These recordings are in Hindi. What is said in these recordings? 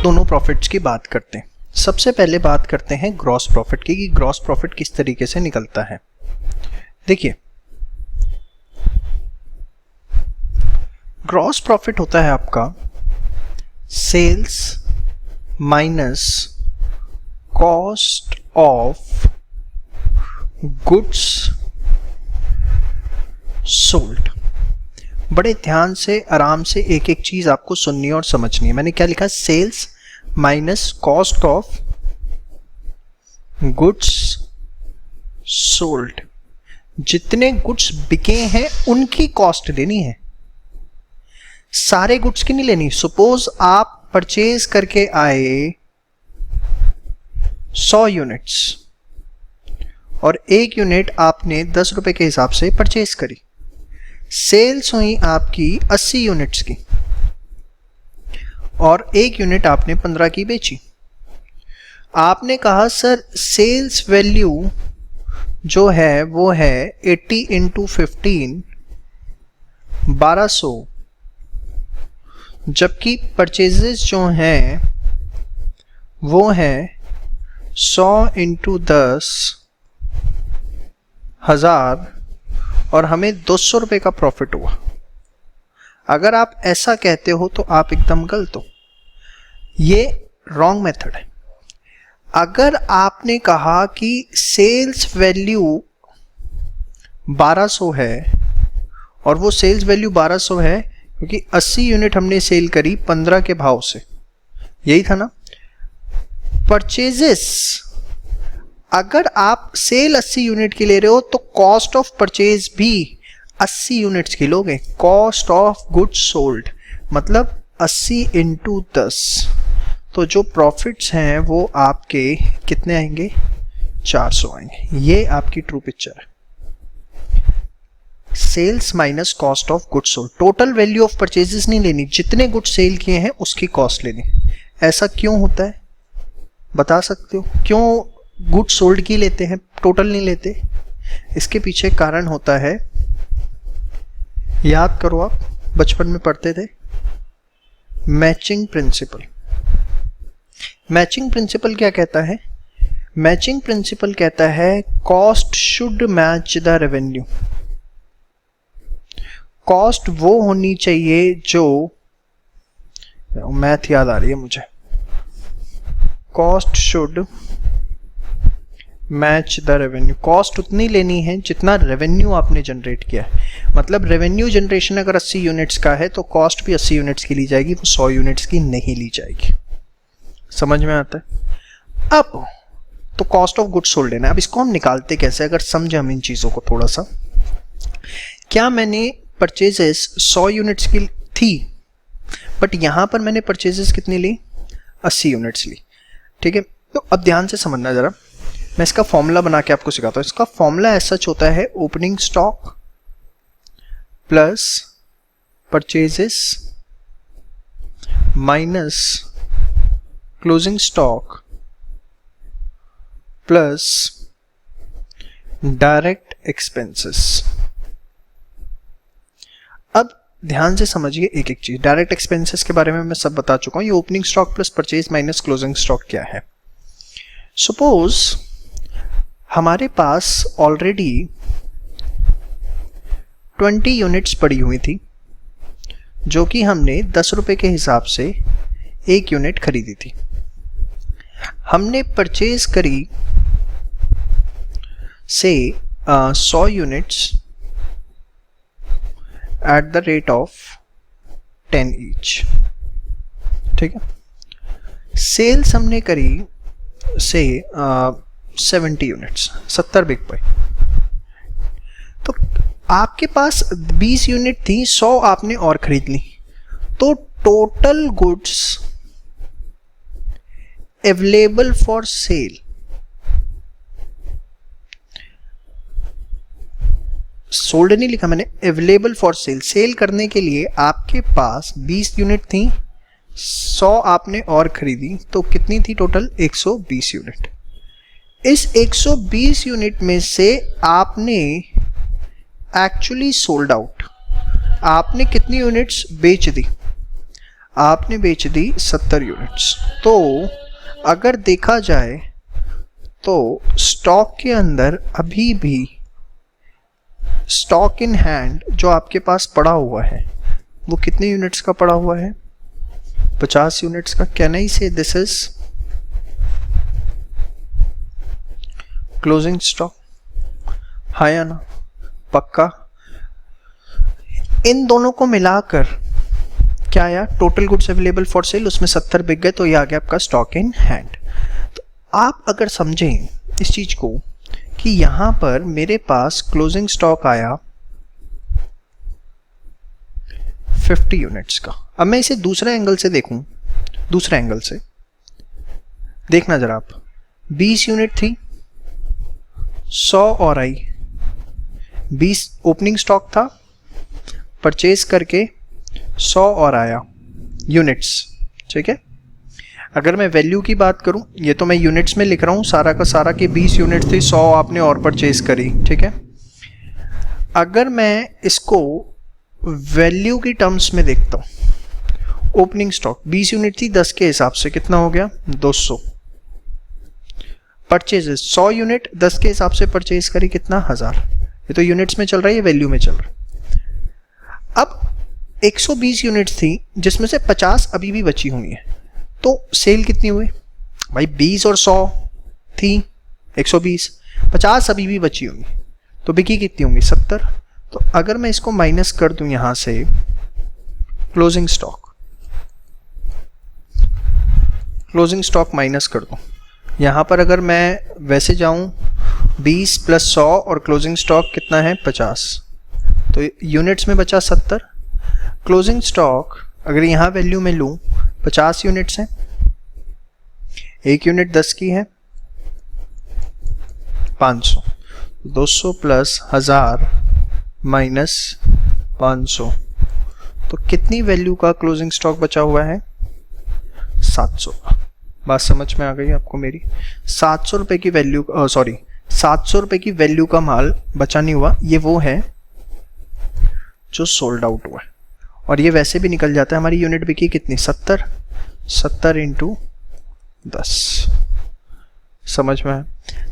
दोनों प्रॉफिट्स की बात करते हैं। सबसे पहले बात करते हैं ग्रॉस प्रॉफिट की कि ग्रॉस प्रॉफिट किस तरीके से निकलता है। देखिए, ग्रॉस प्रॉफिट होता है आपका sales minus cost of goods sold. बड़े ध्यान से आराम से एक एक चीज आपको सुननी है और समझनी है। मैंने क्या लिखा? Sales minus cost of goods sold. जितने गुड्स बिके हैं उनकी कॉस्ट लेनी है, सारे गुड्स की नहीं लेनी। सपोज आप परचेज करके आए 100 यूनिट्स और एक यूनिट आपने 10 रुपए के हिसाब से परचेज करी, सेल्स हुई आपकी 80 यूनिट्स की और एक यूनिट आपने 15 की बेची। आपने कहा सर सेल्स वैल्यू जो है वो है 80 इंटू 15 1200, जबकि परचेजेस जो हैं वो है 100 इंटू 10 1000 और हमें 200 रुपए का प्रॉफिट हुआ। अगर आप ऐसा कहते हो तो आप एकदम गलत हो, ये रॉन्ग मेथड है। अगर आपने कहा कि सेल्स वैल्यू 1200 है और वो सेल्स वैल्यू 1200 है क्योंकि 80 यूनिट हमने सेल करी 15 के भाव से, यही था ना। परचेजेस, अगर आप सेल 80 यूनिट की ले रहे हो तो कॉस्ट ऑफ परचेज भी 80 यूनिट्स की लोगे। कॉस्ट ऑफ गुड्स सोल्ड मतलब 80 इंटू 10, तो जो प्रॉफिट्स हैं वो आपके कितने आएंगे? 400 आएंगे। ये आपकी ट्रू पिक्चर है। Sales minus cost of goods sold. Total value of purchases नहीं लेनी, जितने गुड्स सेल किए हैं उसकी कॉस्ट लेनी। ऐसा क्यों होता है बता सकते हो? क्यों गुड्स सोल्ड की लेते हैं, टोटल नहीं लेते? इसके पीछे कारण होता है, याद करो, आप बचपन में पढ़ते थे, मैचिंग प्रिंसिपल। मैचिंग प्रिंसिपल क्या कहता है? मैचिंग प्रिंसिपल कहता है cost should match the revenue. Cost वो होनी चाहिए जो, मैथ याद आ रही है मुझे, cost should match the revenue. Cost उतनी लेनी है जितना रेवेन्यू आपने जनरेट किया है। मतलब रेवेन्यू जनरेशन अगर 80 यूनिट्स का है तो कॉस्ट भी 80 यूनिट्स की ली जाएगी, वो 100 यूनिट्स की नहीं ली जाएगी। समझ में आता है? अब तो कॉस्ट ऑफ गुड्स सोल्ड लेना है। अब इसको हम निकालते कैसे, अगर समझे हम इन चीजों को थोड़ा सा। क्या मैंने परचेजेस 100 यूनिट्स की थी, बट यहां पर मैंने परचेजेस कितनी ली? 80 यूनिट्स ली। ठीक है, तो अब ध्यान से समझना जरा, मैं इसका फॉर्मूला बना के आपको सिखाता हूं। इसका फॉर्मूला ऐसा होता है opening stock plus purchases minus closing stock plus direct expenses. अब ध्यान से समझिए एक एक चीज। डायरेक्ट एक्सपेंसेस के बारे में मैं सब बता चुका हूं। ये opening stock plus purchase minus closing stock क्या है? सपोज हमारे पास ऑलरेडी 20 यूनिट्स पड़ी हुई थी जो कि हमने 10 रुपए के हिसाब से एक यूनिट खरीदी थी। हमने परचेज करी से 100 units at the rate of 10 each. ठीक है, सेल्स हमने करी से 70 यूनिट्स, 70 बिक पाई। तो आपके पास 20 यूनिट थी, 100 आपने और खरीद ली, तो total goods available for sale, sold नहीं लिखा मैंने, अवेलेबल फॉर सेल, सेल करने के लिए आपके पास 20 यूनिट थी, 100 आपने और खरीदी, तो कितनी थी टोटल? 120 यूनिट। इस 120 यूनिट में से आपने एक्चुअली सोल्ड आउट, आपने कितनी यूनिट्स बेच दी? आपने बेच दी 70 यूनिट्स। तो अगर देखा जाए तो स्टॉक के अंदर अभी भी स्टॉक इन हैंड जो आपके पास पड़ा हुआ है वो कितने यूनिट्स का पड़ा हुआ है? 50 यूनिट्स का। कैन आई से दिस इज क्लोजिंग स्टॉक? हाँ या ना? पक्का? इन दोनों को मिलाकर क्या आया? Total goods available for sale, उसमें 70 बिक गए तो ये आ गया आपका स्टॉक इन हैंड। तो आप अगर समझें इस चीज को कि यहां पर मेरे पास क्लोजिंग स्टॉक आया 50 यूनिट्स का। अब मैं इसे दूसरे एंगल से देखूं, दूसरे एंगल से देखना जरा आप। 20 यूनिट थी, 100 और आई, 20 ओपनिंग स्टॉक था, परचेज करके 100 और आया यूनिट्स। ठीक है, अगर मैं वैल्यू की बात करूं, ये तो मैं यूनिट्स में लिख रहा हूं सारा का सारा कि 20 यूनिट थी, 100 आपने और परचेज करी। ठीक है, अगर मैं इसको वैल्यू की टर्म्स में देखता हूं, ओपनिंग स्टॉक 20 यूनिट थी, 10 के हिसाब से कितना हो गया? 200। परचेजेस 100 यूनिट, 10 के हिसाब से परचेज करी, कितना? 1000। ये तो यूनिट्स में चल रहा है, ये वैल्यू में चल रहा है। अब 120 यूनिट थी जिसमें से 50 अभी भी बची हुई है, तो सेल कितनी हुई भाई? 20 और 100 थी, 120, 50 अभी भी बची होंगी, तो बिकी कितनी होंगी? 70। तो अगर मैं इसको माइनस कर दूं यहां से क्लोजिंग स्टॉक माइनस कर दूं, यहां पर अगर मैं वैसे जाऊं 20 + 100 और क्लोजिंग स्टॉक कितना है? 50, तो यूनिट्स में बचा 70। क्लोजिंग स्टॉक अगर यहां वैल्यू में लूं 50 यूनिट्स हैं, एक यूनिट 10 की है, 500, 200 + 1000 - 500, तो कितनी वैल्यू का क्लोजिंग स्टॉक बचा हुआ है? 700 का। बात समझ में आ गई आपको मेरी? 700 रुपए की वैल्यू, 700 रुपए की वैल्यू का माल बचा नहीं हुआ, ये वो है जो सोल्ड आउट हुआ है। और ये वैसे भी निकल जाता है। हमारी यूनिट बिकी कितनी? 70 × 10। समझ में आया?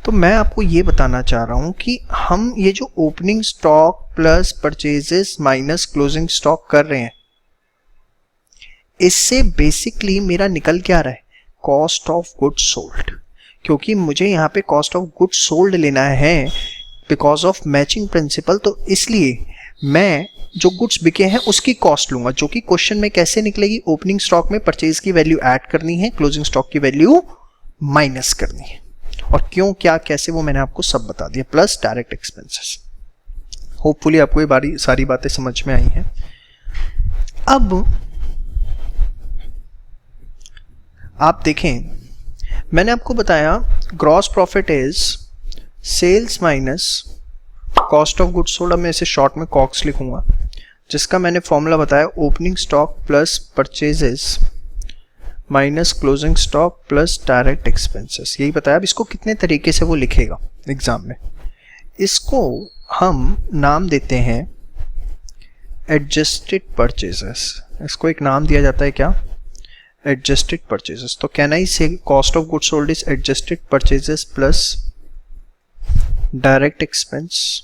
तो मैं आपको ये बताना चाह रहा हूं कि हम ये जो opening stock plus purchases minus closing stock कर रहे हैं, इससे बेसिकली मेरा निकल क्या रहा है? Cost of goods sold. क्योंकि मुझे यहाँ पे कॉस्ट ऑफ गुड्स सोल्ड लेना है बिकॉज ऑफ मैचिंग प्रिंसिपल, तो इसलिए मैं जो गुड्स बिके हैं उसकी कॉस्ट लूंगा, जो कि क्वेश्चन में कैसे निकलेगी? ओपनिंग स्टॉक में परचेज की वैल्यू ऐड करनी है, क्लोजिंग स्टॉक की वैल्यू माइनस करनी है। और क्यों, क्या, कैसे, वो मैंने आपको सब बता दिया, प्लस डायरेक्ट एक्सपेंसेस। होपफुली आपको ये सारी बातें समझ में आई हैं। अब आप देखें, मैंने आपको बताया gross profit is sales minus cost of goods sold. अब मैं इसे शॉर्ट में कॉक्स लिखूंगा, जिसका मैंने फॉर्मूला बताया opening stock plus purchases minus closing stock plus direct expenses, यही बताया। अब इसको कितने तरीके से वो लिखेगा एग्जाम में, इसको हम नाम देते हैं एडजस्टेड परचेजेस। इसको एक नाम दिया जाता है, क्या? Adjusted purchases. तो कैन आई से cost of goods sold is adjusted purchases plus direct expense,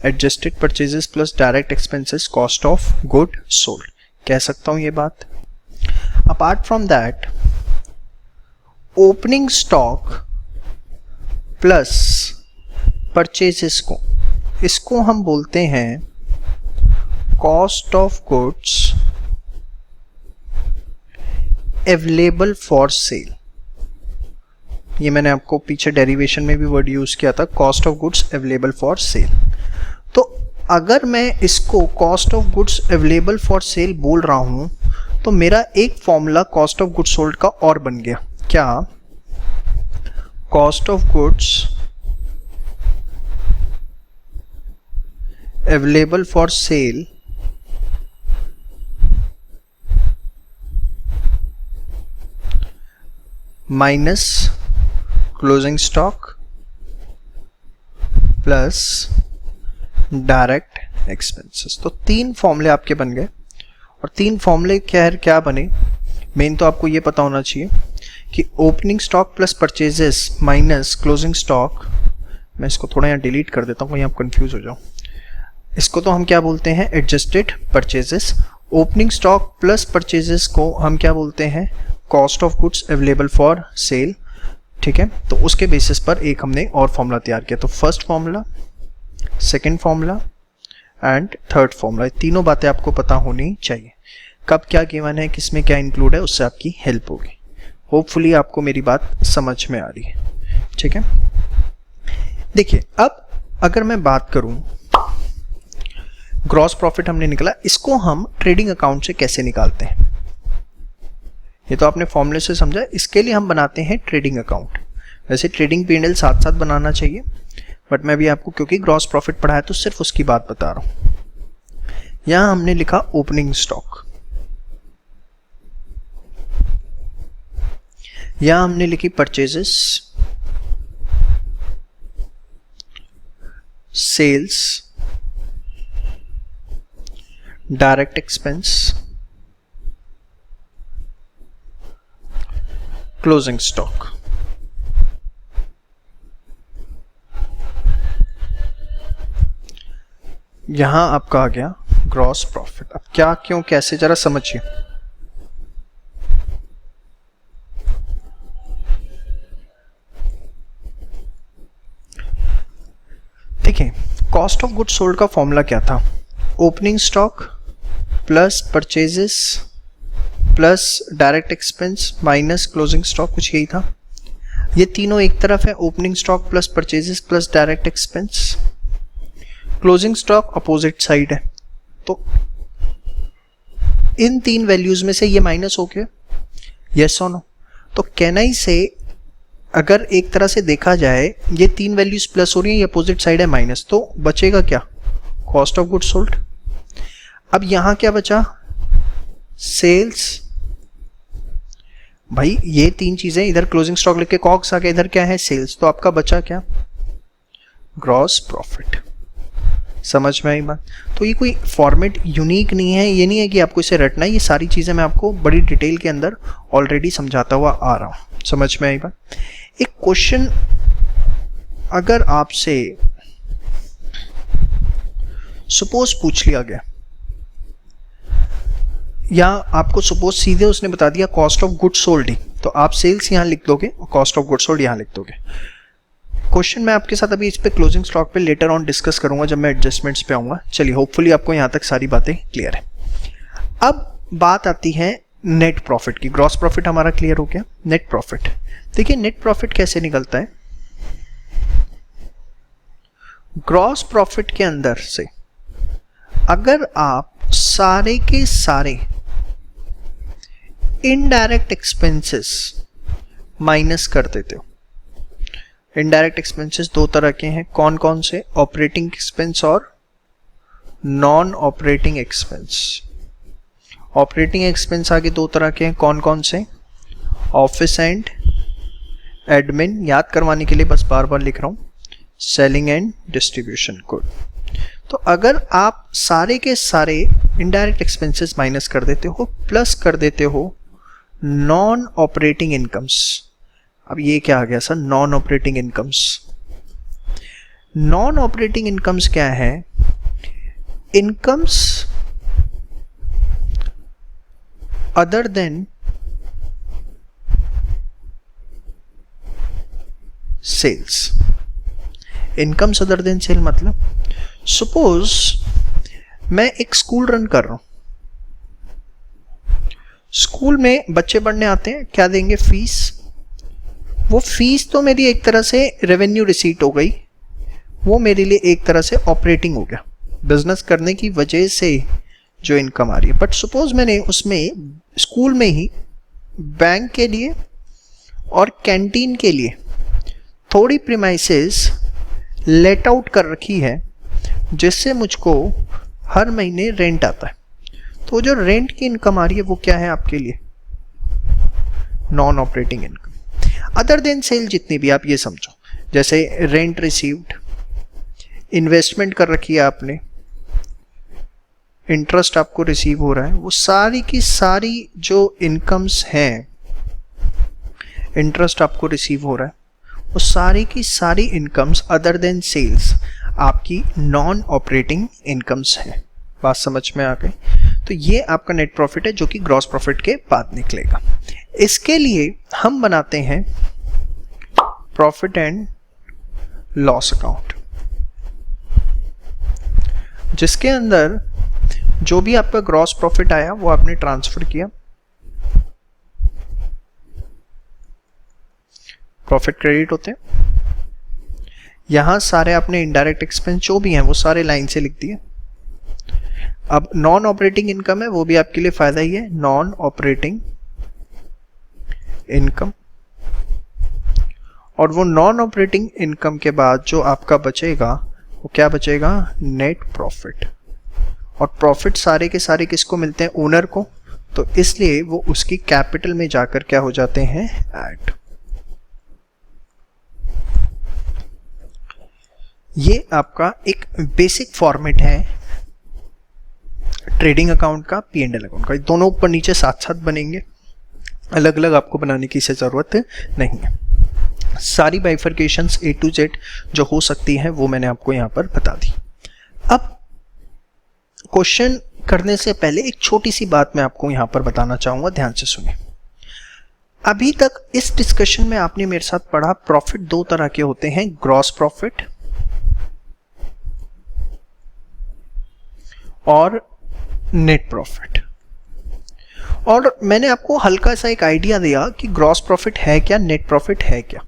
adjusted purchases plus direct expenses cost of good sold, कह सकता हूं ये बात। Apart from that, opening stock plus purchases को, इसको हम बोलते हैं cost of goods available for sale. ये मैंने आपको पीछे डेरिवेशन में भी वर्ड यूज किया था, cost of goods available for sale. तो अगर मैं इसको cost of goods available for sale बोल रहा हूं, तो मेरा एक formula cost of goods sold का और बन गया, क्या? Cost of goods available for sale minus closing stock plus direct expenses. तो 3 फॉर्मूले आपके बन गए। और 3 फॉर्मूले क्या बने, मेन तो आपको ये पता होना चाहिए कि opening stock plus purchases minus closing stock. मैं इसको थोड़ा यहाँ डिलीट कर देता हूँ, कहीं आप कंफ्यूज हो जाओ। इसको तो हम क्या बोलते हैं, adjusted purchases. Opening stock plus purchases को हम क्या बोलते हैं, cost of goods available for sale. ठीक है, तो उसके बेसिस पर एक हमने और फॉर्मूला तैयार किया। तो first formula, second formula and third formula, तीनों बातें आपको पता होनी चाहिए। कब क्या गिवन है, किसमें क्या इंक्लूड है, उससे आपकी हेल्प होगी। होपफुली आपको मेरी बात समझ में आ रही है। ठीक है, देखिए अब अगर मैं बात करूं, ग्रॉस प्रॉफिट हमने निकाला, इसको हम ट्रेडिंग अकाउंट से कैसे निकालते हैं, ये तो आपने फॉर्मूले से समझा। इसके लिए हम बनाते हैं ट्रेडिंग अकाउंट। वैसे ट्रेडिंग P&L साथ साथ बनाना चाहिए, बट मैं भी आपको क्योंकि ग्रॉस प्रॉफिट पढ़ा है तो सिर्फ उसकी बात बता रहा हूं। यहां हमने लिखा ओपनिंग स्टॉक, यहां हमने लिखी purchases, sales, direct expense, closing stock. यहां आपका आ गया ग्रॉस प्रॉफिट। अब क्या, क्यों, कैसे, जरा समझिए। देखिए, कॉस्ट ऑफ गुड्स सोल्ड का फॉर्मूला क्या था, opening stock plus purchases plus direct expense minus closing stock, कुछ यही था। ये तीनों एक तरफ है, opening stock plus purchases plus direct expense. Closing stock opposite side है, तो इन 3 वैल्यूज में से ये माइनस हो गया, यस और नो। तो कैन आई से, अगर एक तरह से देखा जाए ये 3 वैल्यूज प्लस हो रही है, ये अपोजिट साइड है माइनस, तो बचेगा क्या, कॉस्ट ऑफ गुड्स सोल्ड। अब यहां क्या बचा, सेल्स। भाई ये 3 चीजें, इधर क्लोजिंग स्टॉक लिख के कॉग्स आ गया, इधर क्या है, सेल्स, तो आपका बचा क्या, ग्रॉस प्रॉफिट। समझ में आई बात। तो ये कोई फॉर्मेट यूनिक नहीं है, ये नहीं है कि आपको इसे रटना है, ये सारी चीजें मैं आपको बड़ी डिटेल के अंदर ऑलरेडी समझाता हुआ आ रहा हूं। समझ में आई बात। एक क्वेश्चन अगर आपसे सपोज पूछ लिया गया, या आपको सपोज सीधे उसने बता दिया कॉस्ट ऑफ गुड्स सोल्ड ही, तो आप सेल्स यहां लिख दोगे और कॉस्ट ऑफ गुड्स सोल्ड यहां लिख दोगे। क्वेश्चन मैं आपके साथ अभी इस पे क्लोजिंग स्टॉक पे लेटर ऑन डिस्कस करूंगा जब मैं एडजस्टमेंट्स पे आऊंगा। चलिए, होपफुली आपको यहां तक सारी बातें क्लियर है। अब बात आती है नेट प्रॉफिट की। ग्रॉस प्रॉफिट हमारा क्लियर हो गया, नेट प्रॉफिट। देखिए नेट प्रॉफिट कैसे निकलता है, ग्रॉस प्रॉफिट के अंदर से अगर आप सारे के सारे इनडायरेक्ट एक्सपेंसेस माइनस कर देते हो। इनडायरेक्ट एक्सपेंसेस 2 तरह के हैं, कौन कौन से, ऑपरेटिंग एक्सपेंस और non operating expense. Operating expense आगे 2 तरह के हैं, कौन कौन से, ऑफिस एंड एडमिन, याद करवाने के लिए बस बार बार लिख रहा हूं, सेलिंग एंड डिस्ट्रीब्यूशन गुड। तो अगर आप सारे के सारे इनडायरेक्ट एक्सपेंसेस माइनस कर देते हो, प्लस कर देते हो नॉन ऑपरेटिंग इनकम्स। अब ये क्या आ गया sir, non operating incomes. Non operating incomes क्या है, incomes other than sales. Incomes other than sale मतलब सपोज मैं एक स्कूल रन कर रहा हूं, स्कूल में बच्चे पढ़ने आते हैं, क्या देंगे, फीस। वो फीस तो मेरी एक तरह से रेवेन्यू रिसीट हो गई, वो मेरे लिए एक तरह से ऑपरेटिंग हो गया, बिजनेस करने की वजह से जो इनकम आ रही है। बट सपोज मैंने उसमें स्कूल में ही बैंक के लिए और कैंटीन के लिए थोड़ी प्रीमाइसेस लेट आउट कर रखी है, जिससे मुझको हर महीने रेंट आता है। तो जो रेंट की इनकम आ रही है वो क्या है आपके लिए, non operating income. Other than sale जितनी भी, आप ये समझो, जैसे रेंट रिसीव्ड, इन्वेस्टमेंट कर रखी है आपने, इंटरेस्ट आपको रिसीव हो रहा है, वो सारी की सारी जो इनकम्स हैं, इंटरेस्ट आपको रिसीव हो रहा है, वो सारी की सारी इनकम्स अदर देन सेल्स आपकी नॉन ऑपरेटिंग इनकम्स हैं। बात समझ में आ गई? तो ये आपका नेट प्रॉफिट है जो कि ग्रॉस प्रॉफिट के बाद निकलेगा। इसके लिए हम बनाते हैं प्रॉफिट एंड लॉस अकाउंट, जिसके अंदर जो भी आपका ग्रॉस प्रॉफिट आया वो आपने ट्रांसफर किया, प्रॉफिट क्रेडिट होते हैं। यहां सारे आपने इनडायरेक्ट एक्सपेंस जो भी हैं वो सारे लाइन से लिख दिए। अब नॉन ऑपरेटिंग इनकम है, वो भी आपके लिए फायदा ही है, नॉन ऑपरेटिंग इनकम। और वो नॉन ऑपरेटिंग इनकम के बाद जो आपका बचेगा वो क्या बचेगा? Net profit. और प्रॉफिट सारे के सारे किसको मिलते हैं? ओनर को। तो इसलिए वो उसकी कैपिटल में जाकर क्या हो जाते हैं? ऐड। ये आपका एक बेसिक फॉर्मेट है ट्रेडिंग अकाउंट का, P&L अकाउंट का। दोनों ऊपर नीचे साथ साथ बनेंगे, अलग अलग आपको बनाने की इसे जरूरत नहीं है। सारी बाइफर्केशंस A to Z जो हो सकती है वो मैंने आपको यहां पर बता दी। अब क्वेश्चन करने से पहले एक छोटी सी बात मैं आपको यहां पर बताना चाहूंगा, ध्यान से सुनिए। अभी तक इस डिस्कशन में आपने मेरे साथ पढ़ा प्रॉफिट दो तरह के होते हैं, ग्रॉस प्रॉफिट और नेट प्रॉफिट। और मैंने आपको हल्का सा एक आइडिया दिया कि ग्रॉस प्रॉफिट है क्या, नेट प्रॉफिट है क्या।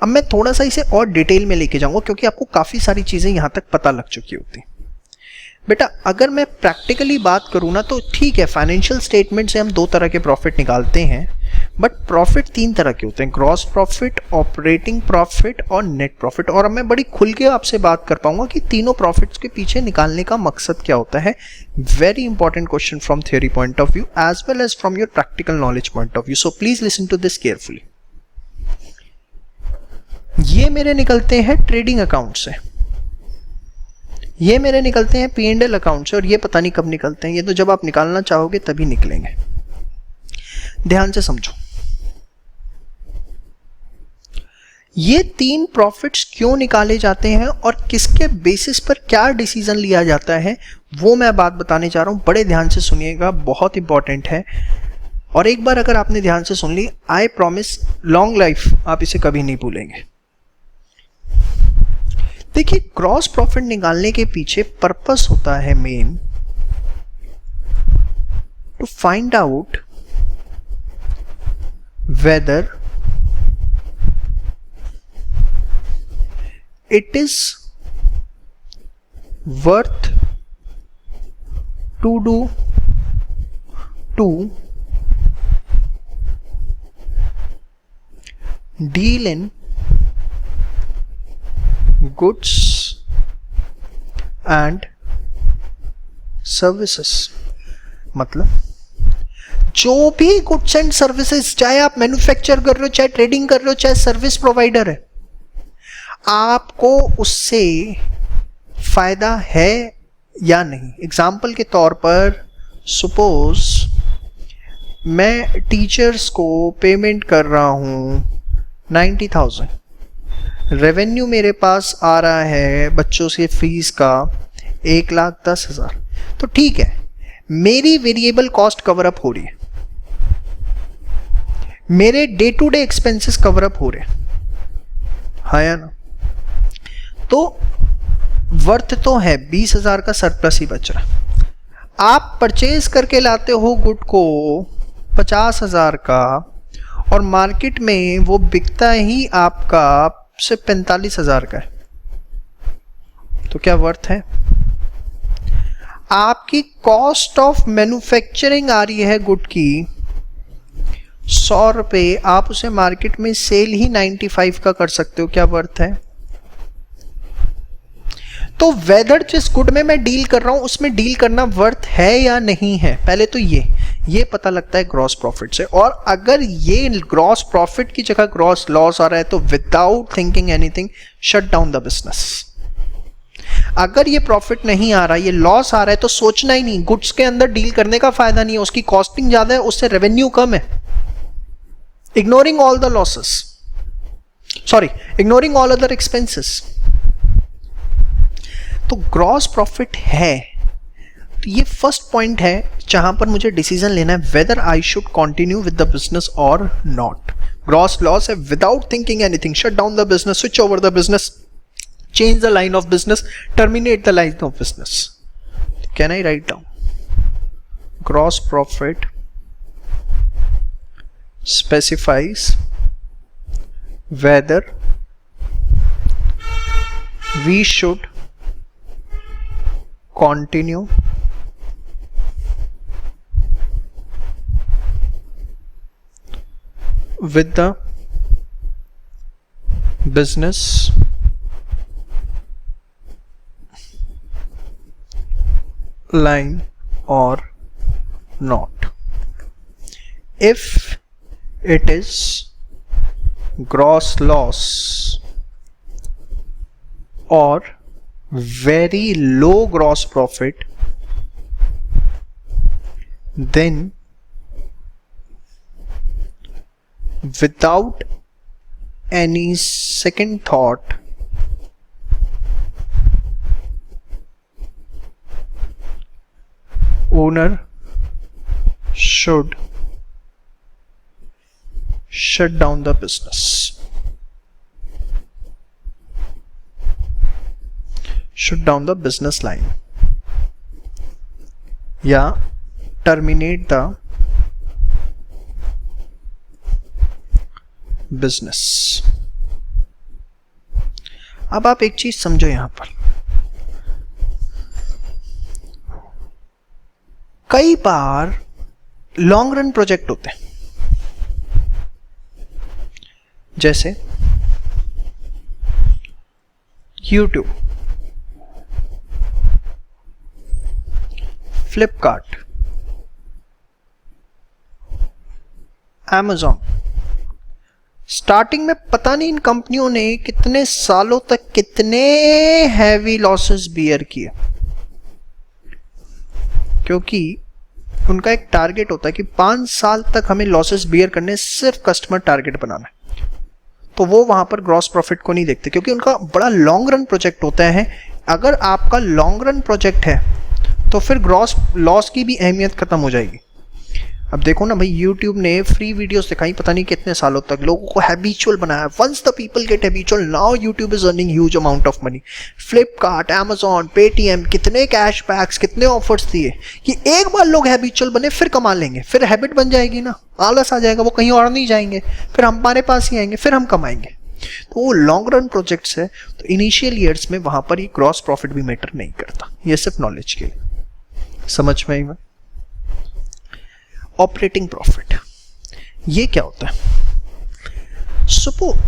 अब मैं थोड़ा सा इसे और डिटेल में लेके जाऊंगा क्योंकि आपको काफी सारी चीजें यहां तक पता लग चुकी होती। बेटा अगर मैं प्रैक्टिकली बात करूं ना तो ठीक है, फाइनेंशियल स्टेटमेंट से हम दो तरह के प्रॉफिट निकालते हैं, बट प्रॉफिट तीन तरह के होते हैं, ग्रॉस प्रॉफिट, ऑपरेटिंग प्रॉफिट और नेट प्रॉफिट। और अब मैं बड़ी खुल के आपसे बात कर पाऊंगा कि तीनों प्रॉफिट्स के पीछे निकालने का मकसद क्या होता है। Very important question from theory point of view as well as from your practical knowledge point of view, so please listen to this carefully. ये मेरे निकलते हैं ट्रेडिंग अकाउंट से, ये मेरे निकलते हैं P&L अकाउंट से, और ये पता नहीं कब निकलते हैं, ये तो जब आप निकालना चाहोगे तभी निकलेंगे। ध्यान से समझो, ये तीन प्रॉफिट्स क्यों निकाले जाते हैं और किसके बेसिस पर क्या डिसीजन लिया जाता है वो मैं बात बताने जा रहा हूं। बड़े ध्यान से सुनिएगा, बहुत इंपॉर्टेंट है। और एक बार अगर आपने ध्यान से सुन ली, आई प्रॉमिस लॉन्ग लाइफ आप इसे कभी नहीं भूलेंगे। देखिए, ग्रॉस प्रॉफिट निकालने के पीछे पर्पस होता है main to find out whether it is worth to do to deal in goods and services। मतलब जो भी गुड्स एंड सर्विसेज, चाहे आप मैन्युफैक्चर कर रहे हो, चाहे ट्रेडिंग कर रहे हो, चाहे सर्विस प्रोवाइडर है, आपको उससे फायदा है या नहीं। एग्जाम्पल के तौर पर सपोज मैं टीचर्स को पेमेंट कर रहा हूं 90,000, रेवेन्यू मेरे पास आ रहा है बच्चों से फीस का 1,10,000, तो ठीक है, मेरी वेरिएबल कॉस्ट कवर अप हो रही है, मेरे day to day expenses cover up हो रहे हैं, हाँ या ना। तो वर्थ तो है 20,000 का सरप्लस ही बच रहा। आप परचेज करके लाते हो गुड को 50,000 का और मार्केट में वो बिकता ही आपका से 45,000 का है, तो क्या वर्थ है? आपकी कॉस्ट ऑफ मैन्युफैक्चरिंग आ रही है गुड की 100 रुपए, आप उसे मार्केट में सेल ही 95 का कर सकते हो, क्या वर्थ है? तो वेदर जिस गुड में मैं डील कर रहा हूं उसमें डील करना वर्थ है या नहीं है, पहले तो ये पता लगता है ग्रॉस प्रॉफिट से। और अगर ये ग्रॉस प्रॉफिट की जगह ग्रॉस लॉस आ रहा है तो without thinking anything shut down the business. अगर ये प्रॉफिट नहीं आ रहा, ये लॉस आ रहा है, तो सोचना ही नहीं, गुड्स के अंदर डील करने का फायदा नहीं है, उसकी कॉस्टिंग ज्यादा है, उससे रेवेन्यू कम है। Ignoring all the losses, sorry, ignoring all other expenses. तो ग्रॉस प्रॉफिट है, तो ये फर्स्ट पॉइंट है जहां पर मुझे डिसीजन लेना है whether I should continue with the business और नॉट। ग्रॉस लॉस है, without thinking anything, shut down the business, switch over the business, change the line of business, terminate the line of business. Can I write down? Gross profit specifies whether we should continue with the business line or not. If it is gross loss or very low gross profit, then without any second thought owner should shut down the business. Shut down the business line या terminate the business. अब आप एक चीज समझो, यहां पर कई बार लॉन्ग रन प्रोजेक्ट होते हैं, जैसे YouTube, फ्लिपकार्ट, Amazon। स्टार्टिंग में पता नहीं इन कंपनियों ने कितने सालों तक कितने हैवी लॉसेस बियर किए, क्योंकि उनका एक टारगेट होता है कि 5 साल तक हमें लॉसेस बियर करने, सिर्फ कस्टमर टारगेट बनाना है। तो वो वहां पर ग्रॉस प्रॉफिट को नहीं देखते, क्योंकि उनका बड़ा लॉन्ग रन प्रोजेक्ट होता है। अगर आपका लॉन्ग रन प्रोजेक्ट है तो फिर ग्रॉस लॉस की भी अहमियत खत्म हो जाएगी। अब देखो ना भाई, YouTube ने फ्री वीडियोस दिखाई पता नहीं कितने सालों तक, लोगों को हैबिचुअल बनाया। Once the people get habitual, now YouTube is earning huge amount of money. Flipkart, Amazon, Paytm, कितने कैशबैक्स, कितने ऑफर्स दिए कि एक बार लोग हैबिचुअल बने फिर कमा लेंगे, फिर हैबिट बन जाएगी ना, आलस आ जाएगा, वो कहीं और नहीं जाएंगे, फिर हमारे पास ही आएंगे, फिर हम कमाएंगे। तो वो लॉन्ग रन प्रोजेक्ट्स है, तो इनिशियल ईयर्स में वहां पर ये ग्रॉस प्रॉफिट भी मैटर नहीं करता। ये सिर्फ नॉलेज के लिए, समझ में आई? ऑपरेटिंग प्रॉफिट ये क्या होता है?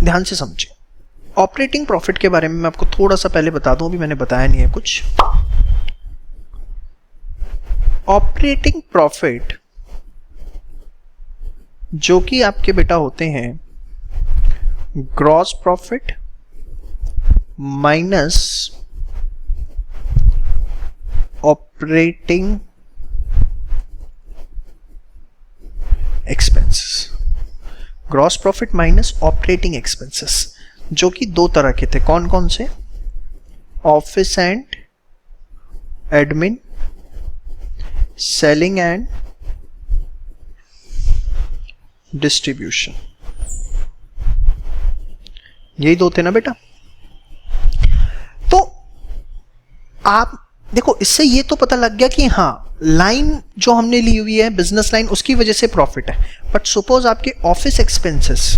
ध्यान से समझिए, ऑपरेटिंग प्रॉफिट के बारे में मैं आपको थोड़ा सा पहले बता दूं, अभी मैंने बताया नहीं है कुछ। ऑपरेटिंग प्रॉफिट जो कि आपके बेटा होते हैं gross profit minus operating expenses. Gross profit minus operating expenses, जो कि दो तरह के थे। कौन कौन से? Office and admin, selling and distribution, यही दो थे ना बेटा। तो आप देखो, इससे ये तो पता लग गया कि हाँ, लाइन जो हमने ली हुई है बिजनेस लाइन, उसकी वजह से प्रॉफिट है। बट सपोज आपके ऑफिस एक्सपेंसेस,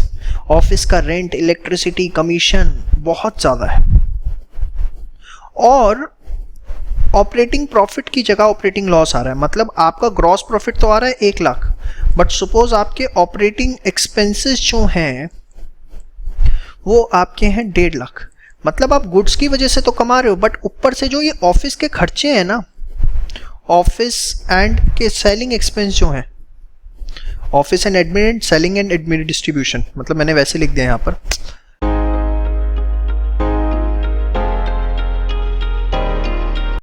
ऑफिस का रेंट, इलेक्ट्रिसिटी, कमीशन बहुत ज्यादा है, और ऑपरेटिंग प्रॉफिट की जगह ऑपरेटिंग लॉस आ रहा है। मतलब आपका ग्रॉस प्रॉफिट तो आ रहा है 1 लाख, बट सपोज आपके ऑपरेटिंग एक्सपेंसेस जो हैं वो आपके हैं 1.5 लाख। मतलब आप गुड्स की वजह से तो कमा रहे हो, बट ऊपर से जो ये ऑफिस के खर्चे हैं ना, ऑफिस एंड के सेलिंग एक्सपेंस जो हैं, office and admin, selling and admin distribution, मतलब मैंने वैसे लिख दिया यहाँ पर,